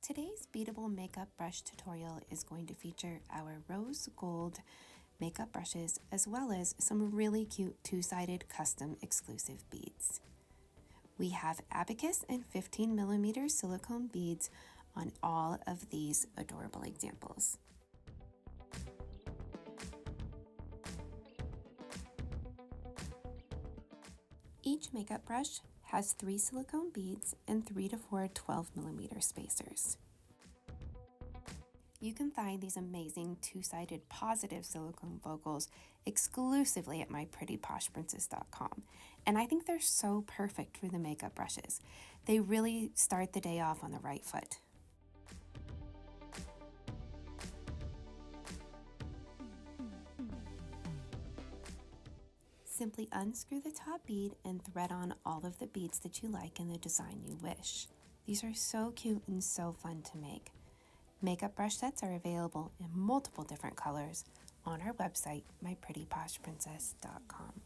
Today's Beadable makeup brush tutorial is going to feature our rose gold makeup brushes as well as some really cute two-sided custom exclusive beads. We have abacus and 15mm silicone beads on all of these adorable examples. Each makeup brush has 3 silicone beads and 3 to 4 12mm spacers. You can find these amazing two-sided positive silicone vocals exclusively at myprettyposhprincess.com, and I think they're so perfect for the makeup brushes. They really start the day off on the right foot. Simply unscrew the top bead and thread on all of the beads that you like in the design you wish. These are so cute and so fun to make. Makeup brush sets are available in multiple different colors on our website, myprettyposhprincess.com.